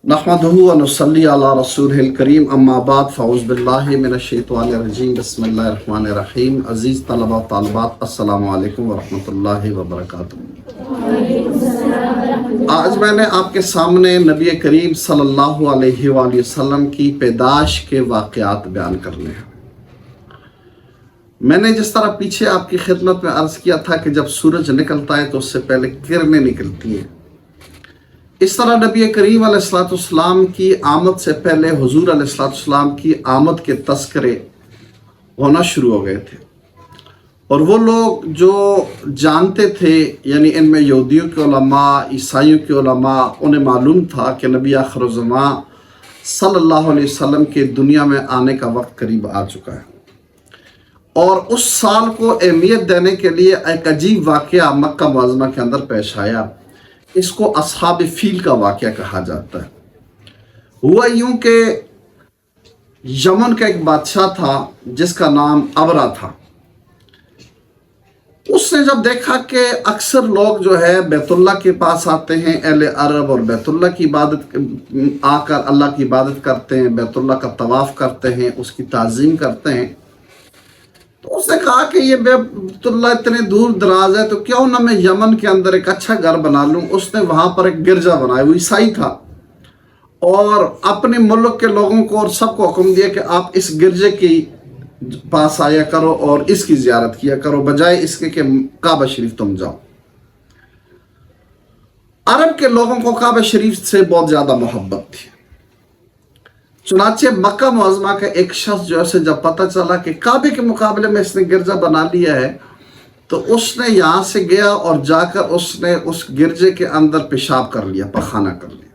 नहमदुहु व नुसल्ली अला रसूलिल करीम अम्मा बाद फ़अऊज़ु बिल्लाहि मिनश्शैतानिर रजीम बिस्मिल्लाहिर रहमानिर रहीम। अज़ीज़ तलबा व तालिबात, अस्सलामु अलैकुम व रहमतुल्लाहि व बरकातुहू। आज मैंने आपके सामने नबी करीम सल्लल्लाहु अलैहि वसल्लम की पैदाइश के वाक़यात बयान करने हैं। मैंने जिस तरह पीछे आपकी खिदमत में अर्ज़ किया था कि जब सूरज निकलता है तो उससे पहले किरणें निकलती हैं, इस तरह नबी करीम अलैहिस्सलाम की आमद से पहले हुजूर अलैहिस्सलाम की आमद के तस्करे होना शुरू हो गए थे। और वो लोग जो जानते थे, यानी इनमें यहूदियों के उलमा, ईसाइयों के उलमा, उन्हें मालूम था कि नबी आखिर ज़मान सल्लल्लाहु अलैहि वसल्लम के दुनिया में आने का वक्त करीब आ चुका है। और उस साल को अहमियत देने के लिए एक अजीब वाक़या मक्का मुअज़्ज़मा के अंदर पेश आया। इसको अस्हाब फील का वाक़या कहा जाता है। हुआ यूं कि यमन का एक बादशाह था जिसका नाम अबरा था। उसने जब देखा कि अक्सर लोग जो है बैतुल्लाह के पास आते हैं, अहले अरब, और बैतुल्लाह की इबादत आकर अल्लाह की इबादत करते हैं, बैतुल्लाह का तवाफ़ करते हैं, उसकी ताज़ीम करते हैं, तो उसने कहा कि ये बैतुल्लाह इतने दूर दराज है तो क्यों ना मैं यमन के अंदर एक अच्छा घर बना लूं। उसने वहां पर एक गिरजा बनाया, वो ईसाई था, और अपने मुल्क के लोगों को और सबको हुक्म दिया कि आप इस गिरजे की पास आया करो और इसकी ज़ियारत किया करो, बजाय इसके कि काबा शरीफ तुम जाओ। अरब के लोगों को काबा शरीफ से बहुत ज़्यादा मोहब्बत थी। चुनाचे मक्का मुअज़्ज़मा का एक शख्स जो है जब पता चला कि काबे के मुकाबले में इसने गिरजा बना लिया है, तो उसने यहाँ से गया और जाकर उसने उस गिरजे के अंदर पेशाब कर लिया, पखाना कर लिया।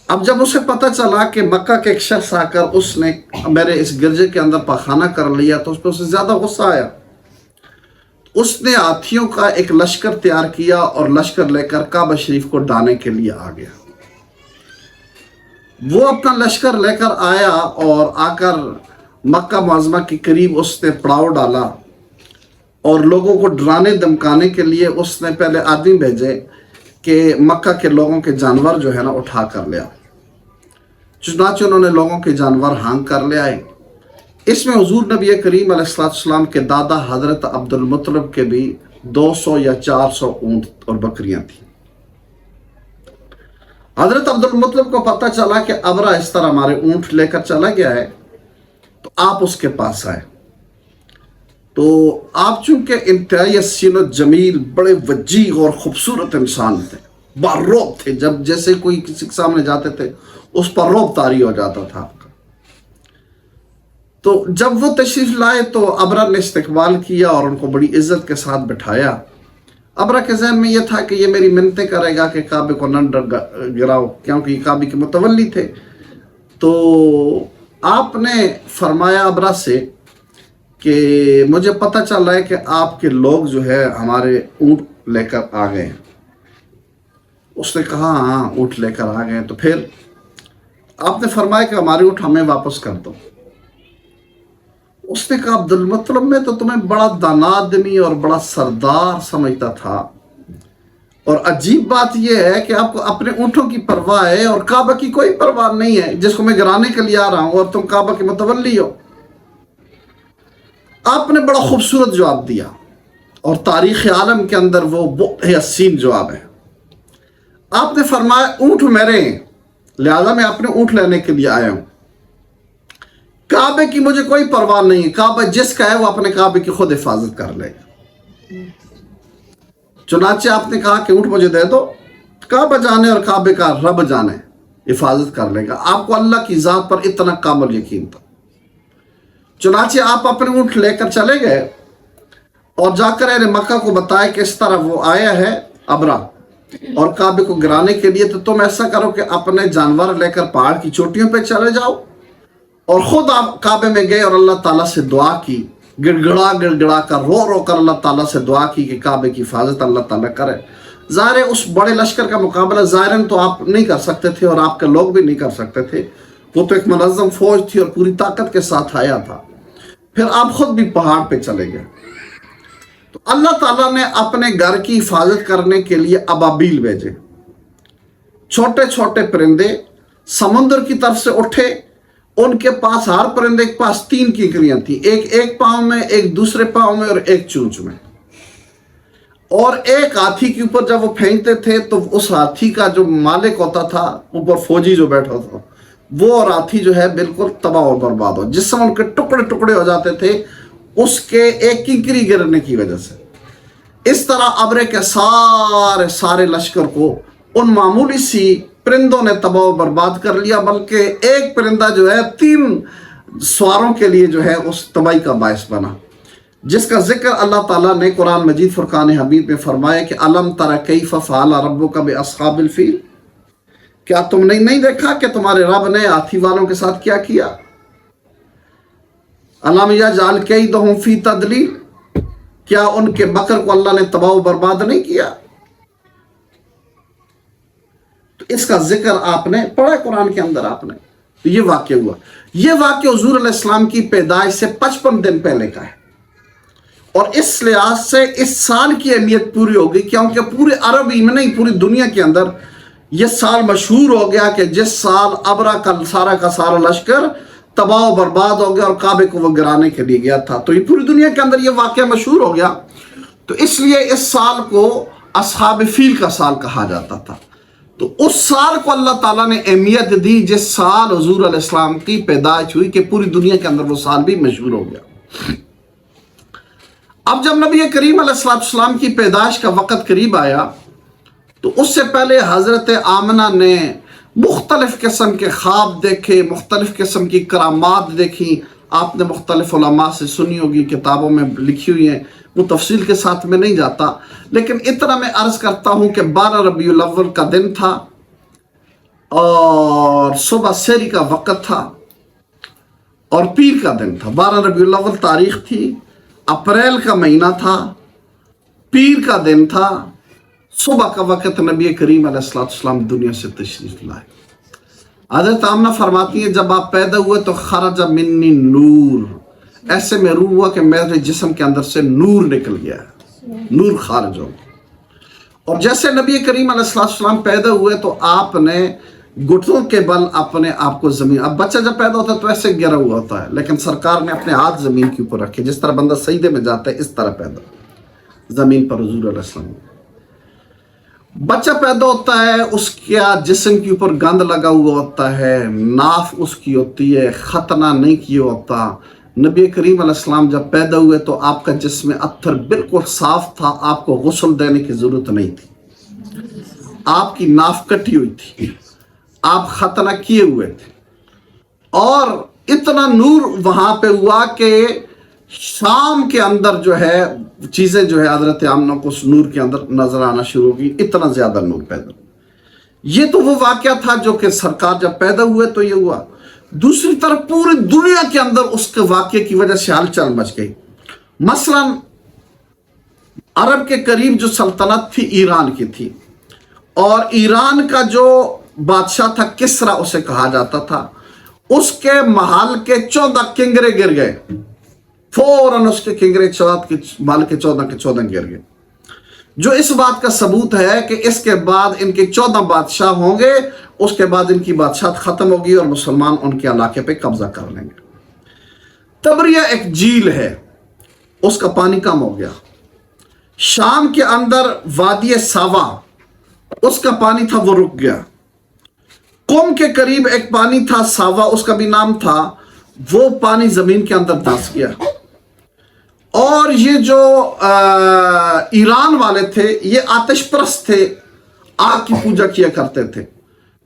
अब जब उसे पता चला कि मक्का के एक शख्स आकर उसने मेरे इस गिरजे के अंदर पखाना कर लिया, तो उस पर उसे ज़्यादा गुस्सा आया। उसने हाथियों का एक लश्कर तैयार किया और लश्कर लेकर काबा शरीफ को डालने के लिए आ गया। वो अपना लश्कर लेकर आया और आकर मक्का मुअज़्ज़मा के करीब उसने पड़ाव डाला और लोगों को डराने धमकाने के लिए उसने पहले आदमी भेजे कि मक्का के लोगों के जानवर जो है ना उठा कर ले आओ। चुनांचे उन्होंने लोगों के जानवर हांग कर ले आए। इसमें हुजूर नबी करीम अलैहिस्सलाम के दादा हज़रत अब्दुल मुत्तलिब के भी 200 या 400 ऊँट और बकरियां थी। हज़रत अब्दुल मुत्तलिब को पता चला कि अबरा इस तरह हमारे ऊँट लेकर चला गया है, तो आप उसके पास आए। तो आप चूंकि इंतहाई हसीन और जमील, बड़े वजीह और ख़ूबसूरत इंसान थे, बारोब थे, जब जैसे कोई किसी के सामने जाते थे उस पर रोब तारी हो जाता था आपका। तो जब वो तशरीफ़ लाए तो अबरा ने इस्तकबाल किया और उनको बड़ी इज्जत के साथ बिठाया। अबरा के ज़हन में यह था कि ये मेरी मिन्नतें करेगा कि काबे को न गिराओ, क्योंकि काबे के मुतवल्ली थे। तो आपने फरमाया अबरा से कि मुझे पता चला है कि आपके लोग जो है हमारे ऊँट लेकर आ गए। उसने कहा हाँ, ऊँट लेकर आ गए। तो फिर आपने फरमाया कि हमारे ऊँट हमें वापस कर दो। उसने कहा अब्दुल मुत्तलिब में तो तुम्हें बड़ा दाना आदमी और बड़ा सरदार समझता था, और अजीब बात यह है कि आपको अपने ऊँटों की परवाह है और काबा की कोई परवाह नहीं है, जिसको मैं गिराने के लिए आ रहा हूं, और तुम काबा के मुतवल्ली हो। आपने बड़ा खूबसूरत जवाब दिया और तारीख़ आलम के अंदर वो बहुत हसीन जवाब है। आपने फरमाया ऊँट मेरे हैं, लिहाजा मैं अपने ऊँट लेने के लिए आया हूं। काबे की मुझे कोई परवाह नहीं है, काबा जिसका है वो अपने काबे की खुद हिफाजत कर लेगा। चुनाचे आपने कहा कि ऊँट मुझे दे दो, काबा जाने और काबे का रब जाने हिफाजत कर लेगा। आपको अल्लाह की ज़ात पर इतना कामिल यकीन था। चुनाचे आप अपने ऊँट लेकर चले गए और जाकर अहले मक्का को बताया कि इस तरह वो आया है अबरा और काबे को गिराने के लिए, तो तुम ऐसा करो कि अपने जानवर लेकर पहाड़ की चोटियों पर चले जाओ। और ख़ुद आप काबे में गए और अल्लाह ताला से दुआ की, गिड़गिड़ा कर रो कर अल्लाह ताला से दुआ की कि काबे की हिफाजत अल्लाह ताला करे। ज़ाहिर उस बड़े लश्कर का मुकाबला ज़ाहिरन तो आप नहीं कर सकते थे और आपके लोग भी नहीं कर सकते थे। वो तो एक मुनज़्ज़म फ़ौज थी और पूरी ताकत के साथ आया था। फिर आप ख़ुद भी पहाड़ पे चले गए। तो अल्लाह ताला ने अपने घर की हिफाजत करने के लिए अबाबील भेजे। छोटे छोटे परिंदे समुद्र की तरफ से उठे। उनके पास, हर परिंदे के पास 3 किकरियां थी, एक पांव में, एक दूसरे पांव में और एक चूंच में। और एक हाथी के ऊपर जब वो फेंकते थे तो उस हाथी का जो मालिक होता था, ऊपर फौजी जो बैठा था, वो और हाथी जो है बिल्कुल तबाह और बर्बाद हो। जिस समय उनके टुकड़े टुकड़े हो जाते थे उसके एक किकरी गिरने की वजह से। इस तरह अब्रे के सारे लश्कर को उन मामूली सी परिंदों ने तबाह और बर्बाद कर लिया, बल्कि एक परिंदा जो है 3 सवारों के लिए जो है उस तबाही का बायस बना, जिसका जिक्र अल्लाह ताला ने कुरान मजीद फुरकान हमीद में फरमाया कि अलम तरा कैफ फअल रब्बुका बिअस्हाबिल फील, क्या तुमने नहीं देखा कि तुम्हारे रब ने हाथी वालों के साथ क्या किया। अलम यजअल कैदहुम फी तदलील, क्या उनके मकर को अल्लाह ने तबाह और बर्बाद नहीं किया। तो इसका जिक्र आपने पढ़ा कुरान के अंदर आपने। तो ये वाक्य हुआ। ये वाक्य हुजूर अलैहि सलाम की पैदाइश से 55 दिन पहले का है, और इस लिहाज से इस साल की अहमियत पूरी हो गई, क्योंकि पूरे अरबी में नहीं पूरी दुनिया के अंदर यह साल मशहूर हो गया कि जिस साल अबरा का सारा लश्कर तबाह और बर्बाद हो गया और काबे को वो गिराने के लिए गया था। तो ये पूरी दुनिया के अंदर ये वाक़या मशहूर हो गया। तो इसलिए इस साल को असहाब फील का साल कहा जाता था। तो उस साल को अल्लाह ताला ने अहमियत दी जिस साल हुजूर अलैहि सलाम की पैदाइश हुई, कि पूरी दुनिया के अंदर वो साल भी मशहूर हो गया। अब जब नबी करीम अलैहिस्सलाम की पैदाइश का वक़्त करीब आया, तो उससे पहले हज़रत आमना ने मुख्तलिफ किस्म के ख्वाब देखे, मुख्तलिफ किस्म की करामात देखी। आपने मुख्तलिफ उलमा से सुनी होगी, किताबों में लिखी हुई हैं, वो तफसील के साथ में नहीं जाता, लेकिन इतना मैं अर्ज़ करता हूँ कि 12 रबीउल अव्वल का दिन था और सुबह सहरी का वक़्त था और पीर का दिन था। 12 रबीउल अव्वल तारीख थी, अप्रैल का महीना था, पीर का दिन था, सुबह का वक़्त नबी करीम अलैहिस्सलाम दुनिया से तशरीफ लाए। हज़रत आमना फरमाती है, जब आप पैदा हुए तो खरज मिन्नी नूर, ऐसे में रूह हुआ कि मेरे जिस्म के अंदर से नूर निकल गया, नूर खारिज हो। और जैसे नबी करीम अलैहिस्सलाम पैदा हुए तो आपने घुटनों के बल अपने आप को जमीन, अब बच्चा जब पैदा होता है तो ऐसे गिरा हुआ होता है, लेकिन सरकार ने अपने हाथ जमीन के ऊपर रखे, जिस तरह बंदा सजदे में जाता है इस तरह पैदा जमीन पर हुजूर अलैहिस्सलाम। बच्चा पैदा होता है, उसका जिस्म के ऊपर गंद लगा हुआ होता है, नाफ उसकी होती है, खतना नहीं किया होता। नबी करीम अलैहिस्सलाम जब पैदा हुए तो आपका जिस्म अत्थर बिल्कुल साफ था, आपको गुस्ल देने की जरूरत नहीं थी, आपकी नाफ कटी हुई थी, आप खतना किए हुए थे। और इतना नूर वहां पे हुआ कि शाम के अंदर जो है चीजें जो है हजरत आमना को उस नूर के अंदर नजर आना शुरू होगी, इतना ज्यादा नूर पैदा। ये तो वो वाकया था जो कि सरकार जब पैदा हुए तो ये हुआ। दूसरी तरफ पूरी दुनिया के अंदर उसके वाकये की वजह से हलचल मच गई। मसलन अरब के करीब जो सल्तनत थी ईरान की थी, और ईरान का जो बादशाह था किसरा उसे कहा जाता था, उसके महल के 14 किंगरे गिर गए। फौरन उसके किंगरे 14 के 14 गिर गए, जो इस बात का सबूत है कि इसके बाद इनके 14 बादशाह होंगे, उसके बाद इनकी बादशाह खत्म होगी और मुसलमान उनके इलाके पे कब्जा कर लेंगे। तबरिया एक झील है, उसका पानी कम हो गया। शाम के अंदर वादी सावा, उसका पानी था वो रुक गया। कुम के करीब एक पानी था सावा, उसका भी नाम था, वो पानी जमीन के अंदर धंस गया। और ये जो ईरान वाले थे ये आतिश परस्त थे, आग की पूजा किया करते थे।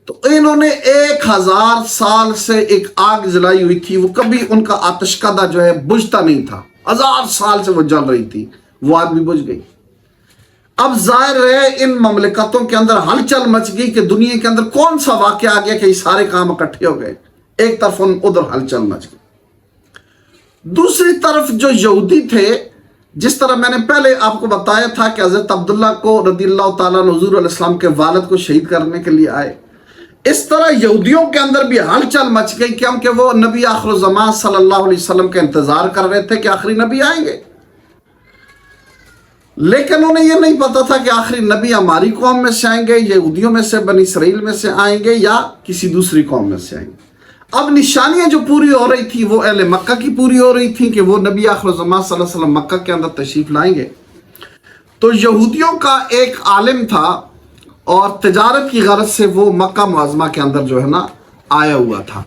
तो इन्होंने 1000 साल से एक आग जलाई हुई थी, वो कभी उनका आतिशकदा जो है बुझता नहीं था, 1000 साल से वो जल रही थी, वो आग भी बुझ गई। अब जाहिर है इन ममलिकतों के अंदर हलचल मच गई कि दुनिया के अंदर कौन सा वाकया आ गया कि ये सारे काम इकट्ठे हो गए। एक तरफ उधर हलचल मच गई, दूसरी तरफ जो यहूदी थे, जिस तरह मैंने पहले आपको बताया था कि हजरत अब्दुल्ला को रदियल्लाहु ताला हुजूर अलैहिस्सलाम के वालिद को शहीद करने के लिए आए, इस तरह यहूदियों के अंदर भी हलचल मच गई, क्योंकि वो नबी आखिर ज़मान सल्लल्लाहु अलैहि वसल्लम का इंतजार कर रहे थे कि आखिरी नबी आएंगे। लेकिन उन्हें यह नहीं पता था कि आखिरी नबी हमारी कौम में से आएंगे, यहूदियों में से, बनी इसराइल में से आएंगे या किसी दूसरी कौम में से आएंगे। अब निशानियां जो पूरी हो रही थी वो अहले मक्का की पूरी हो रही थी कि वो नबी आखिर ज़मान सल्लल्लाहु अलैहि वसल्लम मक्का के अंदर तशरीफ लाएंगे। तो यहूदियों का एक आलिम था और तिजारत की गरज से वो मक्का मुअज़्ज़मा के अंदर जो है ना आया हुआ था।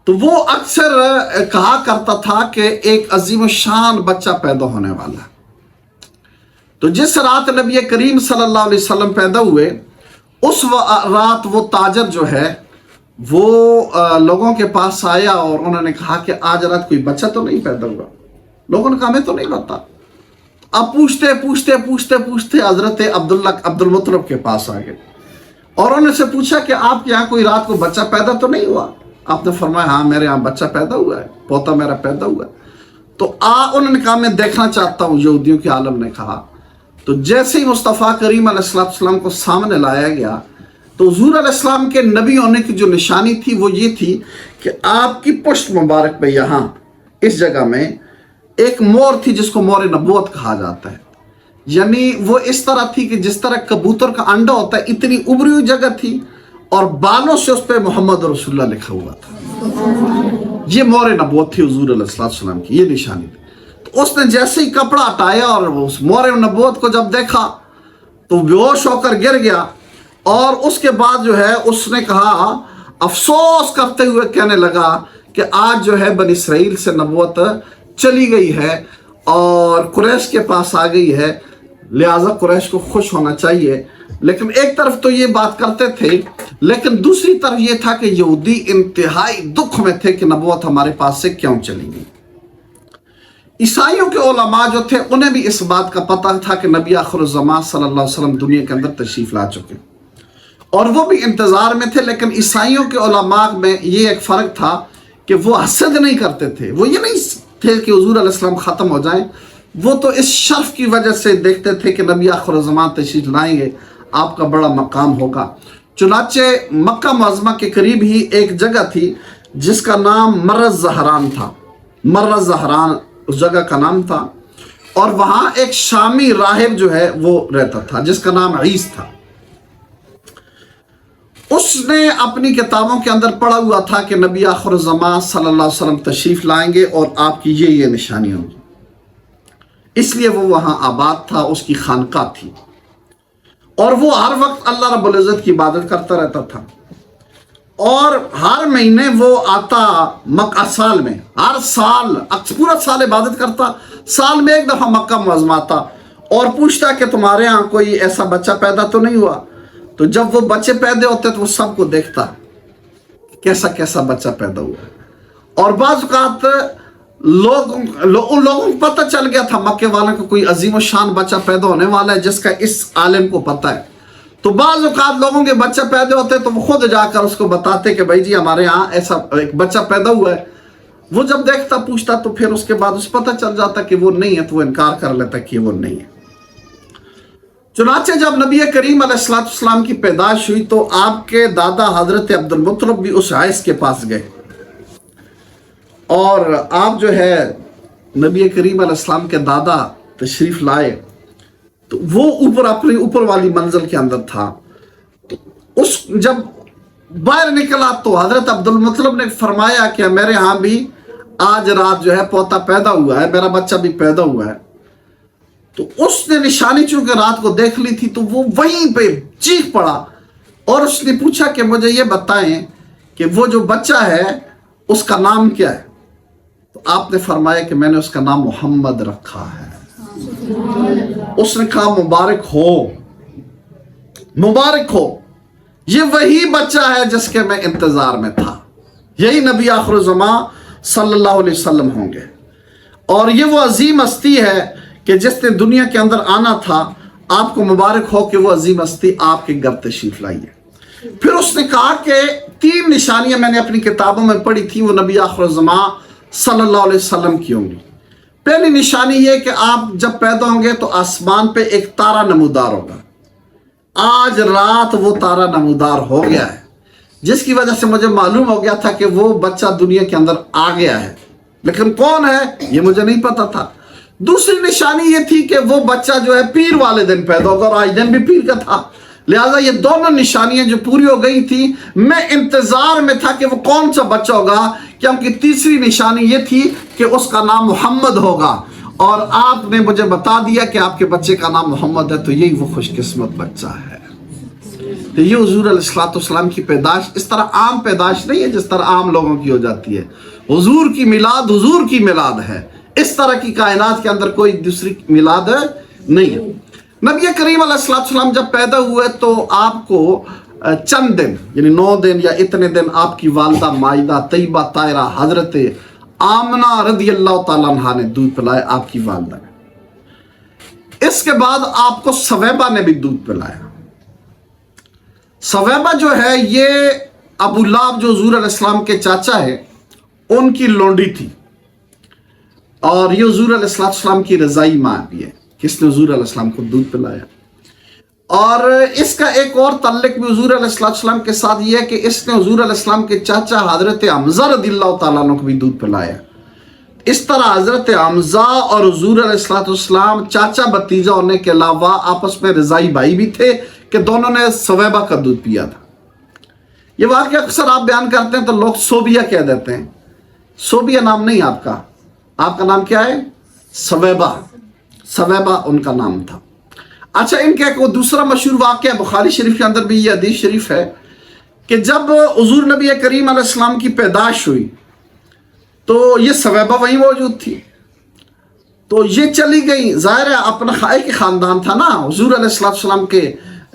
तो वो अक्सर कहा करता था कि एक अजीम शान बच्चा पैदा होने वाला है। तो जिस रात नबी करीम सल्लल्लाहु अलैहि वसल्लम पैदा हुए, उस रात वो ताजर जो है वो लोगों के पास आया और उन्होंने कहा कि आज रात कोई बच्चा तो नहीं पैदा हुआ। लोगों ने कहा हमें तो नहीं पता। अब पूछते पूछते पूछते पूछते हजरत अब्दुल मुत्तलिब के पास आ गए और उन्होंने से पूछा कि आपके यहाँ कोई रात को बच्चा पैदा तो नहीं हुआ? आपने फरमाया हाँ मेरे यहाँ बच्चा पैदा हुआ है, पोता मेरा पैदा हुआ है। तो उन्होंने कहा मैं देखना चाहता हूँ। यहूदियों के आलम ने कहा। तो जैसे ही मुस्तफ़ा करीम अलैहिस्सलाम को सामने लाया गया तो हुज़ूर अलैहिस्सलाम के नबी होने की जो निशानी थी वो ये थी कि आपकी पुष्ट मुबारक पे यहाँ इस जगह में एक मोर थी जिसको मोर नबूवत कहा जाता है। यानी वो इस तरह थी कि जिस तरह कबूतर का अंडा होता है, इतनी उभरी हुई जगह थी और बालों से उस पर मोहम्मद रसूलुल्लाह लिखा हुआ था। ये मोर नबूवत थी हुज़ूर अलैहिस्सलाम की, ये निशानी थी। तो उसने जैसे ही कपड़ा हटाया और उस मोर नबूवत को जब देखा तो बेहोश होकर गिर गया और उसके बाद जो है उसने कहा, अफसोस करते हुए कहने लगा कि आज जो है बनी इसराइल से नबूवत चली गई है और कुरैश के पास आ गई है, लिहाजा कुरैश को खुश होना चाहिए। लेकिन एक तरफ तो ये बात करते थे, लेकिन दूसरी तरफ ये था कि यहूदी इंतहाई दुख में थे कि नबूवत हमारे पास से क्यों चली गई। ईसाइयों के उलमा जो थे उन्हें भी इस बात का पता था कि नबी आखिरुज़्ज़मान सल्लल्लाहु अलैहि वसल्लम दुनिया के अंदर तशरीफ ला चुके और वो भी इंतजार में थे। लेकिन ईसाइयों के उलमा में ये एक फ़र्क था कि वो हसद नहीं करते थे। वो ये नहीं थे कि हुज़ूर अलैहिस्सलाम ख़त्म हो जाएं, वो तो इस शर्फ की वजह से देखते थे कि नबी आखिरुज़्ज़मान तशरीफ लाएंगे, आपका बड़ा मकाम होगा। चुनाचे मक्का मुअज़्ज़मा के करीब ही एक जगह थी जिसका नाम मर्र ज़हरान था। मर्र ज़हरान उस जगह का नाम था और वहाँ एक शामी राहिब जो है वो रहता था जिसका नाम ईस था। उसने अपनी किताबों के अंदर पढ़ा हुआ था कि नबी आखिरुज़्ज़मान सल्लल्लाहु अलैहि वसल्लम तशरीफ लाएंगे और आपकी ये निशानी होगी, इसलिए वो वहाँ आबाद था, उसकी खानका थी और वो हर वक्त अल्लाह रब्बुल इज़्ज़त की इबादत करता रहता था। और हर महीने वो आता मक्का, साल में हर साल पूरा साल इबादत करता, साल में एक दफ़ा मक्का मुअज़्ज़मा आता और पूछता कि तुम्हारे यहाँ कोई ऐसा बच्चा पैदा तो नहीं हुआ। तो जब वो बच्चे पैदा होते तो वो सबको देखता कैसा कैसा बच्चा पैदा हुआ। और बाज़ औक़ात उन लोगों को पता चल गया था मक्के वालों को कोई अजीम शान बच्चा पैदा होने वाला है जिसका इस आलिम को पता है। तो बाज़ औक़ात लोगों के बच्चे पैदा होते तो वो खुद जाकर उसको बताते कि भाई जी हमारे यहाँ ऐसा एक बच्चा पैदा हुआ है। वो जब देखता पूछता तो फिर उसके बाद उसे पता चल जाता कि वो नहीं है, तो वो इनकार कर लेता कि वो नहीं है। चुनाचे जब नबी करीम अलैहिस्सलाम की पैदाइश हुई तो आपके दादा हजरत अब्दुल मुत्तलिब भी उस आयस के पास गए और आप जो है नबी करीम अलैहिस्सलाम के दादा तशरीफ लाए। तो वो ऊपर अपनी ऊपर वाली मंजिल के अंदर था। तो उस जब बाहर निकला तो हजरत अब्दुल मुत्तलिब ने फरमाया कि मेरे यहाँ भी आज रात जो है पोता पैदा हुआ है, मेरा बच्चा भी पैदा हुआ है। तो उसने निशानी चूंकि रात को देख ली थी तो वो वहीं पे चीख पड़ा और उसने पूछा कि मुझे ये बताएं कि वो जो बच्चा है उसका नाम क्या है। तो आपने फरमाया कि मैंने उसका नाम मोहम्मद रखा है। उसने कहा मुबारक हो, मुबारक हो, ये वही बच्चा है जिसके मैं इंतजार में था, यही नबी आखिरुज़्ज़मान सल्लल्लाहु अलैहि वसल्लम होंगे और ये वो अजीम हस्ती है कि जिसने दुनिया के अंदर आना था। आपको मुबारक हो कि वो अजीम हस्ती आपके घर तशरीफ लाई है। फिर उसने कहा कि 3 निशानियां मैंने अपनी किताबों में पढ़ी थी, वो नबी आखिरुज़्ज़मान सल्लल्लाहु अलैहि वसल्लम की होंगी। पहली निशानी ये कि आप जब पैदा होंगे तो आसमान पे एक तारा नमूदार होगा। आज रात वो तारा नमूदार हो गया है, जिसकी वजह से मुझे मालूम हो गया था कि वो बच्चा दुनिया के अंदर आ गया है, लेकिन कौन है ये मुझे नहीं पता था। दूसरी निशानी ये थी कि वो बच्चा जो है पीर वाले दिन पैदा होगा, और आज दिन भी पीर का था। लिहाजा ये दोनों निशानियां जो पूरी हो गई थी, मैं इंतजार में था कि वो कौन सा बच्चा होगा, क्योंकि तीसरी निशानी ये थी कि उसका नाम मोहम्मद होगा, और आपने मुझे बता दिया कि आपके बच्चे का नाम मोहम्मद है, तो यही वो खुशकिस्मत बच्चा है। तो ये हुजूर अलैहिस्सलाम की पैदाश इस तरह आम पैदाश नहीं है जिस तरह आम लोगों की हो जाती है। हुजूर की मिलाद हुजूर की मिलाद है, इस तरह की कायनात के अंदर कोई दूसरी मिलाद नहीं है। नबी करीम अलैहिस्सलाम जब पैदा हुए तो आपको चंद दिन यानी 9 दिन या इतने दिन आपकी वालदा माइदा तैयबा तायरा हजरत आमना रदी अल्लाह ताला अन्हा ने दूध पिलाया आपकी वालदा ने। इसके बाद आपको सवैबा ने भी दूध पिलाया। सवैबा जो है ये अबू लहब जो हुजूर अलैहिस्सलाम के चाचा है उनकी लोंडी थी, और ये हुजूर अलैहिस्सलाम की रज़ाई माँ भी है किसने हुजूर अलैहिस्सलाम को दूध पिलाया। और इसका एक और तल्लुक भी हुजूर अलैहिस्सलाम के साथ ये है कि इसने हुजूर अलैहिस्सलाम के चाचा हजरत हमज़ा रज़ियल्लाहु ताला अन्हु को भी दूध पिलाया। इस तरह हजरत हमज़ा और हुजूर अलैहिस्सलाम चाचा भतीजा होने के अलावा आपस में रज़ाई भाई भी थे कि दोनों ने सवैबा का दूध पिया था। ये वाक़या अक्सर आप बयान करते हैं तो लोग सोबिया कह देते हैं। सोबिया नाम नहीं आपका, आपका नाम क्या है? सवैबा। सवैबा उनका नाम था। अच्छा, इनका एक दूसरा मशहूर वाक़या बुखारी शरीफ के अंदर भी ये हदीस शरीफ है कि जब हुजूर नबी करीम अलैहिस्सलाम की पैदाश हुई तो ये सवैबा वहीं मौजूद थी, तो ये चली गई। ज़ाहिर है अपना खाए के ख़ानदान था ना, हुजूर अलैहिस्सलाम के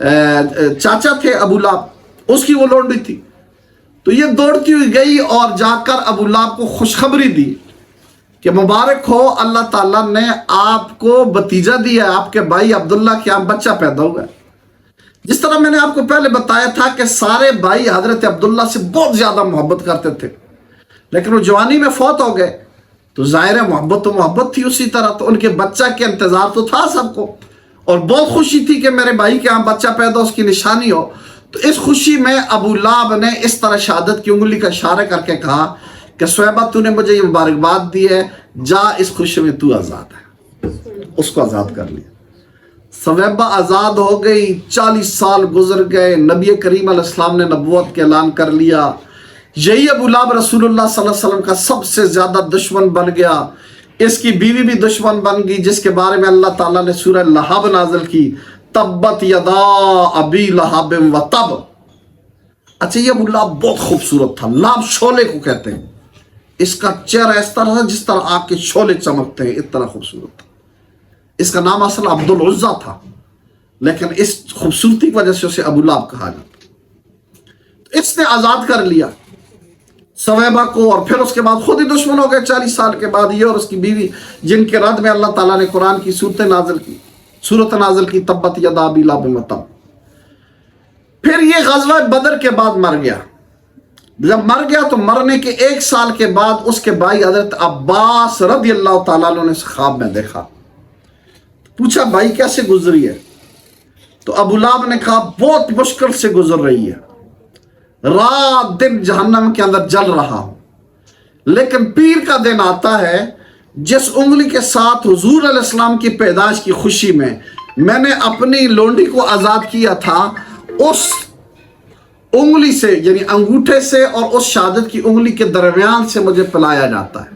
चाचा थे अबू लहब, उसकी वो लोंडी थी। तो ये दौड़ती हुई गई और जाकर अबू लहब को खुशखबरी दी कि मुबारक हो, अल्लाह ताला ने आपको भतीजा दिया, आपके भाई अब्दुल्ला के यहाँ बच्चा पैदा हुआ। जिस तरह मैंने आपको पहले बताया था कि सारे भाई हजरत अब्दुल्ला से बहुत ज़्यादा मोहब्बत करते थे, लेकिन वो जवानी में फौत हो गए, तो ज़ाहिर है मोहब्बत तो मोहब्बत थी उसी तरह, तो उनके बच्चा के इंतज़ार तो था सबको, और बहुत खुशी थी कि मेरे भाई के यहाँ बच्चा पैदा उसकी निशानी हो। तो इस खुशी में अबू लहब ने इस तरह शहादत की उंगली का इशारा करके कहा कि स्वैबा तूने मुझे ये मुबारकबाद दी है, जा इस खुशी में तू आज़ाद है। उसको आज़ाद कर लिया। स्वैबा आज़ाद हो गई। 40 साल गुजर गए। नबी करीम अलैहिस्सलाम ने नबूवत के ऐलान कर लिया। यही अबू लहब रसूलुल्लाह सल्लल्लाहु अलैहि वसल्लम का सबसे ज़्यादा दुश्मन बन गया। इसकी बीवी भी दुश्मन बन गई, जिसके बारे में अल्लाह ताला ने सूरह लहब नाज़िल की, तब्बत यदा अबी लहब व तब। अच्छा, ये अबू लहब बहुत खूबसूरत था। लहब शोले को कहते हैं। इसका चेहरा इस तरह था जिस तरह आग के शोले चमकते हैं, इतना खूबसूरत था। इसका नाम असल अब्दुल उज़्ज़ा था, लेकिन इस खूबसूरती की वजह से उसे अबू लहब कहा जाता। इसने आज़ाद कर लिया सवैबा को, और फिर उसके बाद खुद ही दुश्मन हो गए 40 साल के बाद, ये और उसकी बीवी, जिनके रद में अल्लाह ताला ने कुरान की सूरत नाज़िल की तब्बत यदा अबी लहब व तब। फिर ये ग़ज़वा बदर के बाद मर गया। जब मर गया तो मरने के 1 साल के बाद उसके भाई हजरत अब्बास रज़ियल्लाहु ताला अन्हु ने ख्वाब में देखा। पूछा भाई कैसे गुजरी है? तो अबू लहब ने कहा बहुत मुश्किल से गुजर रही है, रात दिन जहन्नम के अंदर जल रहा हूं, लेकिन पीर का दिन आता है जिस उंगली के साथ हुजूर अलैहिस्सलाम की पैदाश की खुशी में मैंने अपनी लोंडी को आज़ाद किया था, उस उंगली से यानी अंगूठे से और उस शहादत की उंगली के दरमियान से मुझे पिलाया जाता है,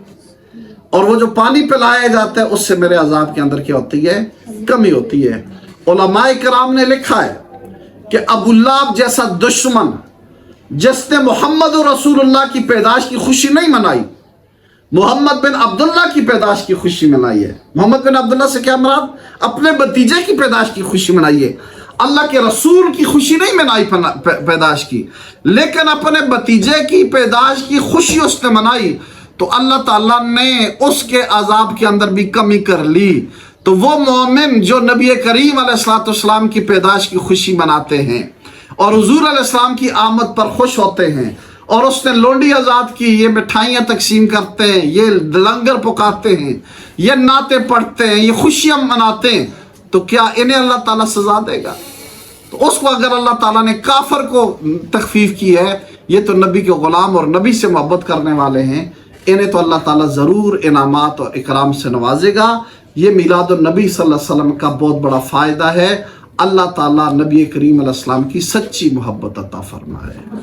और वो जो पानी पिलाया जाता है उससे मेरे अजाब के अंदर क्या होती है? कमी होती है। उलमाए किराम ने लिखा है कि अबू लहब जैसा दुश्मन जिसने मोहम्मद रसूलुल्लाह की पैदाश की खुशी नहीं मनाई, मोहम्मद बिन अब्दुल्ला की पैदाश की खुशी मनाई है। मोहम्मद बिन अब्दुल्ला से क्या मुराद? अपने भतीजे की पैदाश की खुशी मनाई है। अल्लाह के रसूल की खुशी नहीं मनाई पैदाश की, लेकिन अपने भतीजे की पैदाश की खुशी उसने मनाई, तो अल्लाह ताला ने उसके अजाब के अंदर भी कमी कर ली। तो वो मोमिन जो नबी करीम अलैहिस्सलाम की पैदाश की खुशी मनाते हैं और हुजूर अलैहिस्सलाम की आमद पर खुश होते हैं, और उसने लोंडी आज़ाद की, ये मिठाइयाँ तकसीम करते हैं, ये लंगर पकाते हैं, ये नाते पढ़ते हैं, ये खुशियाँ मनाते हैं, तो क्या इन्हें अल्लाह ताला सजा देगा? तो उसको अगर अल्लाह ताला ने काफर को तखफीफ की है, ये तो नबी के ग़ुलाम और नबी से मोहब्बत करने वाले हैं, इन्हें तो अल्लाह ताला ज़रूर इनामात और इकराम से नवाजेगा। یہ میلاد النبی صلی اللہ علیہ وسلم کا بہت بڑا فائدہ ہے۔ اللہ تعالیٰ نبی کریم علیہ السلام کی سچی محبت عطا فرمائے۔